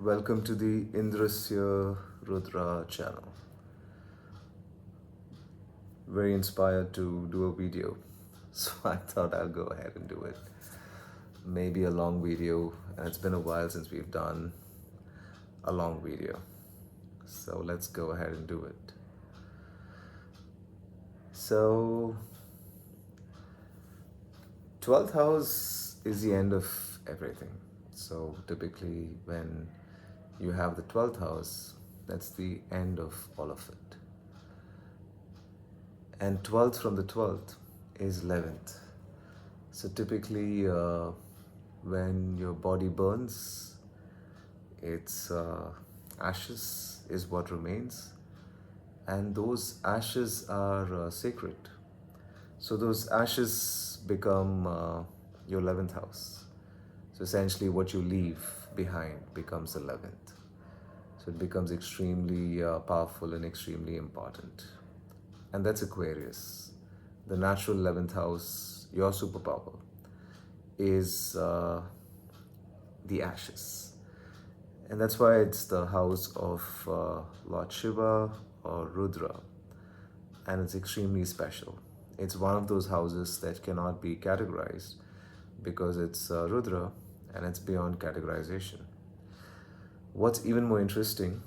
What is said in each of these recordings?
Welcome to the Indrasya Rudra channel. Very inspired to do a video, so I thought I'll go ahead and do it. Maybe a long video, and it's been a while since we've done a long video. So let's go ahead and do it. So, 12th house is the end of everything. So typically when you have the 12th house, that's the end of all of it. And 12th from the 12th is 11th. So typically when your body burns, its ashes is what remains, and those ashes are sacred. So those ashes become your 11th house. So essentially what you leave behind becomes 11th. So it becomes extremely powerful and extremely important. And that's Aquarius. The natural 11th house, your superpower, is the ashes. And that's why it's the house of Lord Shiva or Rudra. And it's extremely special. It's one of those houses that cannot be categorized because it's Rudra and it's beyond categorization. What's even more interesting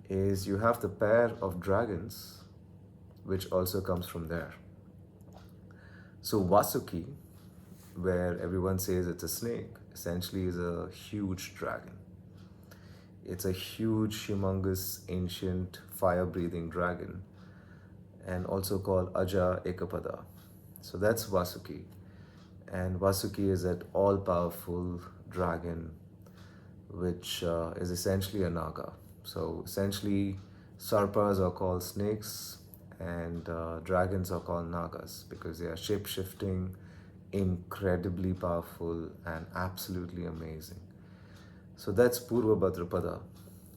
is you have the pair of dragons, which also comes from there. So Vasuki, where everyone says it's a snake, essentially is a huge dragon. It's a huge, humongous, ancient, fire-breathing dragon, and also called Aja Ekapada. So that's Vasuki. And Vasuki is that all-powerful dragon, which is essentially a naga. So essentially, sarpas are called snakes, and dragons are called nagas because they are shape-shifting, incredibly powerful, and absolutely amazing. So that's Purvabadrapada,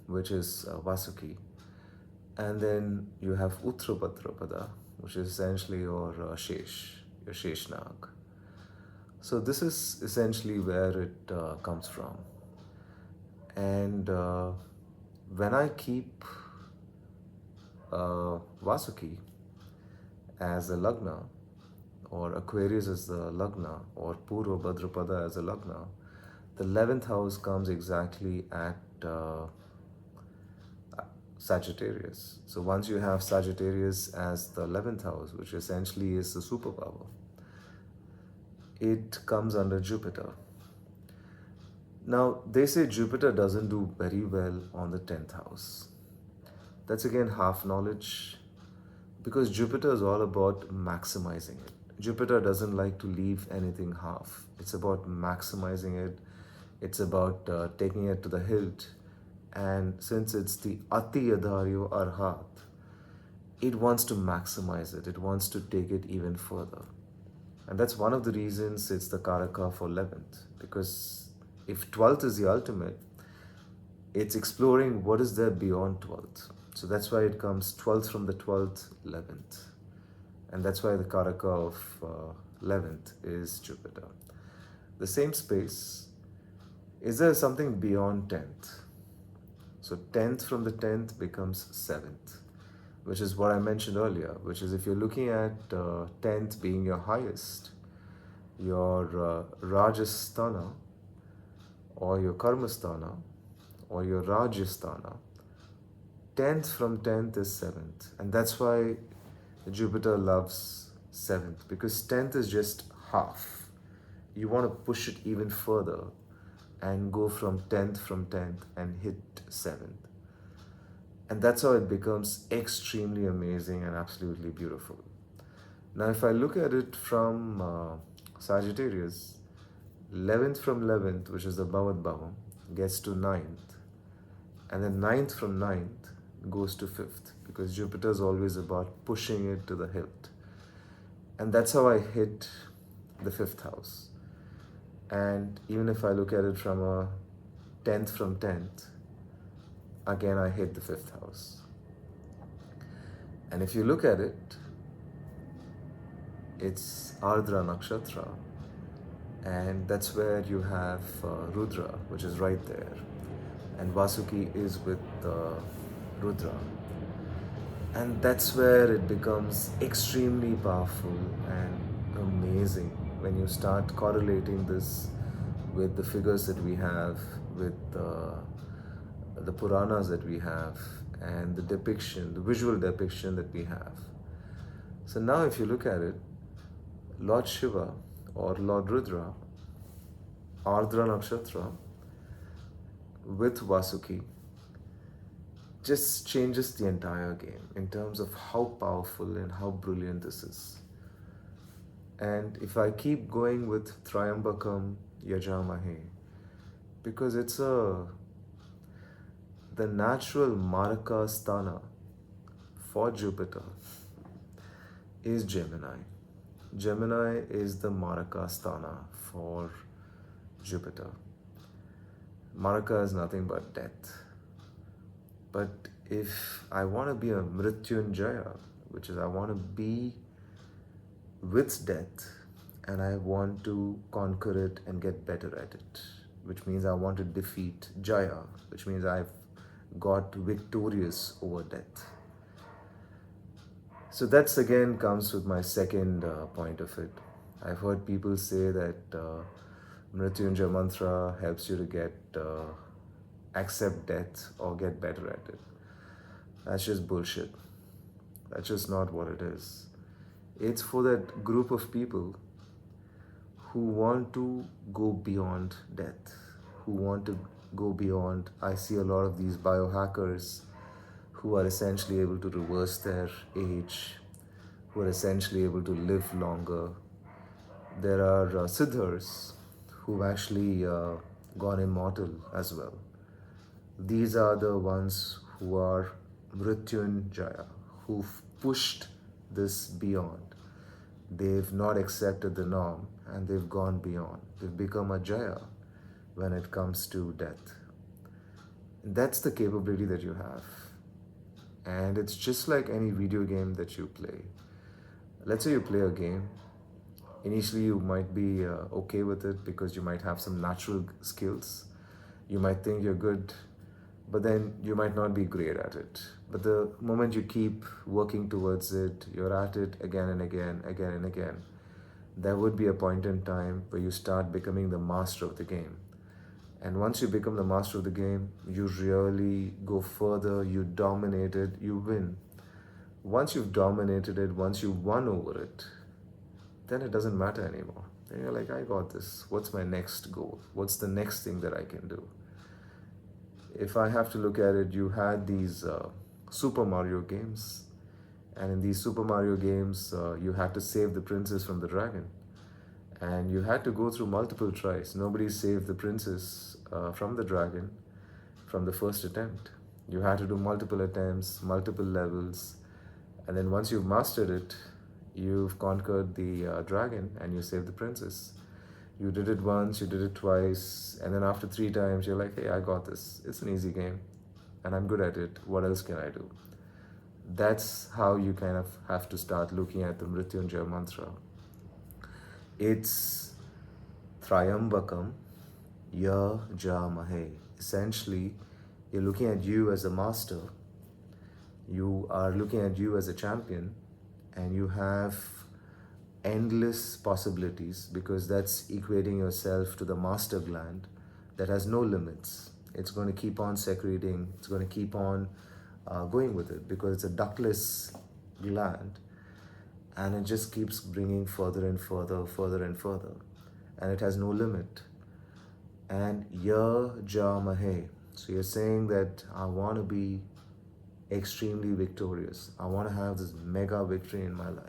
which is Vasuki. And then you have Uttarabadrapada, which is essentially your Sheshnag. So this is essentially where it comes from. And when I keep Vasuki as a Lagna, or Aquarius as the Lagna, or Purva Bhadrapada as a Lagna, the 11th house comes exactly at Sagittarius. So once you have Sagittarius as the 11th house, which essentially is the superpower, it comes under Jupiter. Now, they say Jupiter doesn't do very well on the 10th house. That's again half knowledge, because Jupiter is all about maximizing it. Jupiter doesn't like to leave anything half. It's about maximizing it. It's about taking it to the hilt. And since it's the Ati Adharyo Arhat, it wants to maximize it. It wants to take it even further. And that's one of the reasons it's the Karaka for 11th. Because if 12th is the ultimate, it's exploring what is there beyond 12th. So that's why it comes 12th from the 12th, 11th. And that's why the Karaka of 11th is Jupiter. The same space, is there something beyond 10th? So 10th from the 10th becomes 7th, which is what I mentioned earlier, which is if you're looking at 10th being your highest, your Rajasthana, or your Karmasthana, or your Rajasthana, 10th from 10th is 7th. And that's why Jupiter loves 7th, because 10th is just half. You want to push it even further and go from 10th and hit 7th. And that's how it becomes extremely amazing and absolutely beautiful. Now, if I look at it from Sagittarius, 11th from 11th, which is the Bhavad Bhavam, gets to 9th. And then 9th from 9th goes to 5th, because Jupiter is always about pushing it to the hilt. And that's how I hit the 5th house. And even if I look at it from a 10th from 10th, again I hit the 5th house. And if you look at it, it's Ardra Nakshatra, and that's where you have Rudra, which is right there. and Vasuki is with Rudra. And that's where it becomes extremely powerful and amazing when you start correlating this with the figures that we have, with the Puranas that we have, and the depiction, the visual depiction that we have. So now, if you look at it, Lord Shiva or Lord Rudra, Ardra Nakshatra, with Vasuki, just changes the entire game in terms of how powerful and how brilliant this is. And if I keep going with Triambakam Yajamahe, because it's the natural Maraka Sthana for Jupiter is Gemini. Gemini is the Maraka Sthana for Jupiter. Maraka is nothing but death. But if I want to be a Mrityunjaya, which is I want to be with death and I want to conquer it and get better at it, which means I want to defeat Jaya, which means I've got victorious over death. So that's again comes with my second point of it. I've heard people say that Mrityunjaya mantra helps you to get accept death or get better at it. That's just bullshit. That's just not what it is. It's for that group of people who want to go beyond death, who want to go beyond. I see a lot of these biohackers who are essentially able to reverse their age, who are essentially able to live longer. There are siddhas who've actually gone immortal as well. These are the ones who are Mrityunjaya, who've pushed this beyond. They've not accepted the norm and they've gone beyond. They've become a Jaya when it comes to death. And that's the capability that you have. And it's just like any video game that you play. Let's say you play a game. Initially, you might be okay with it because you might have some natural skills. You might think you're good, but then you might not be great at it. But the moment you keep working towards it, you're at it again and again, again and again, there would be a point in time where you start becoming the master of the game. And once you become the master of the game, you really go further, you dominate it, you win. Once you've dominated it, once you've won over it, then it doesn't matter anymore. Then you're like, I got this. What's my next goal? What's the next thing that I can do? If I have to look at it, you had these Super Mario games. And in these Super Mario games, you had to save the princess from the dragon. And you had to go through multiple tries. Nobody saved the princess from the dragon from the first attempt. You had to do multiple attempts, multiple levels. And then once you've mastered it, you've conquered the dragon and you saved the princess. You did it once, you did it twice, and then after 3 times, you're like, hey, I got this. It's an easy game, and I'm good at it. What else can I do? That's how you kind of have to start looking at the Mrityunjaya mantra. It's Triambakam Yajamahe. Essentially, you're looking at you as a master. You are looking at you as a champion, and you have endless possibilities because that's equating yourself to the master gland that has no limits. It's going to keep on secreting, it's going to keep on going with it because it's a ductless gland and it just keeps bringing further and further, further and further, and it has no limit. And Yajamahe, so you're saying that I want to be extremely victorious. I want to have this mega victory in my life.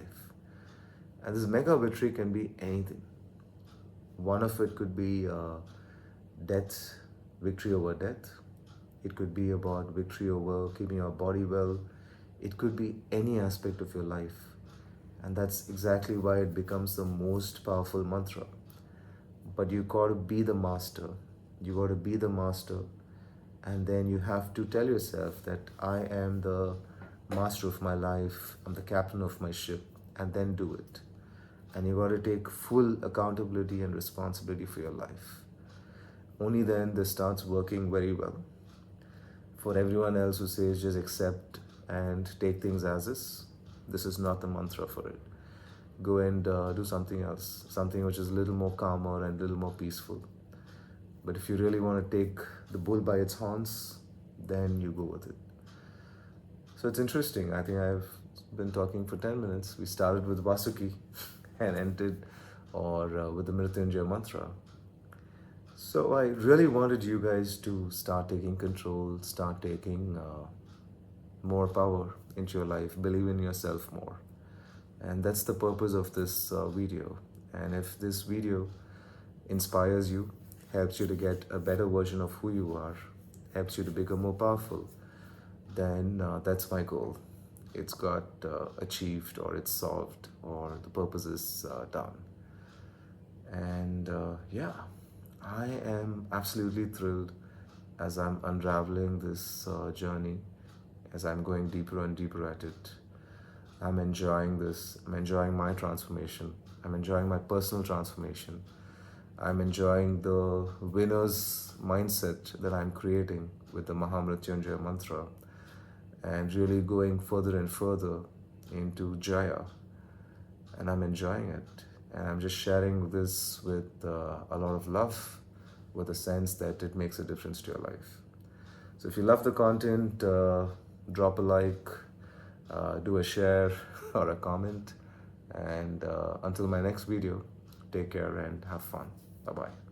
And this mega victory can be anything. One of it could be death, victory over death. It could be about victory over keeping your body well. It could be any aspect of your life. And that's exactly why it becomes the most powerful mantra. But you got to be the master. You got to be the master. And then you have to tell yourself that I am the master of my life. I'm the captain of my ship. And then do it. And you got to take full accountability and responsibility for your life. Only then this starts working very well. For everyone else who says just accept and take things as is, this is not the mantra for it. Go and do something else, something which is a little more calmer and a little more peaceful. But if you really want to take the bull by its horns, then you go with it. So it's interesting. I think I've been talking for 10 minutes. We started with Vasuki and ended with the Mrityunjaya mantra. So I really wanted you guys to start taking control, start taking more power into your life, believe in yourself more. And that's the purpose of this video. And if this video inspires you, helps you to get a better version of who you are, helps you to become more powerful, then that's my goal. It's got achieved, or it's solved, or the purpose is done. And yeah, I am absolutely thrilled as I'm unraveling this journey, as I'm going deeper and deeper at it. I'm enjoying this. I'm enjoying my transformation. I'm enjoying my personal transformation. I'm enjoying the winner's mindset that I'm creating with the Mahamrityunjaya mantra, and really going further and further into Jaya. And I'm enjoying it. And I'm just sharing this with a lot of love, with a sense that it makes a difference to your life. So if you love the content, drop a like, do a share or a comment. And until my next video, take care and have fun. Bye-bye.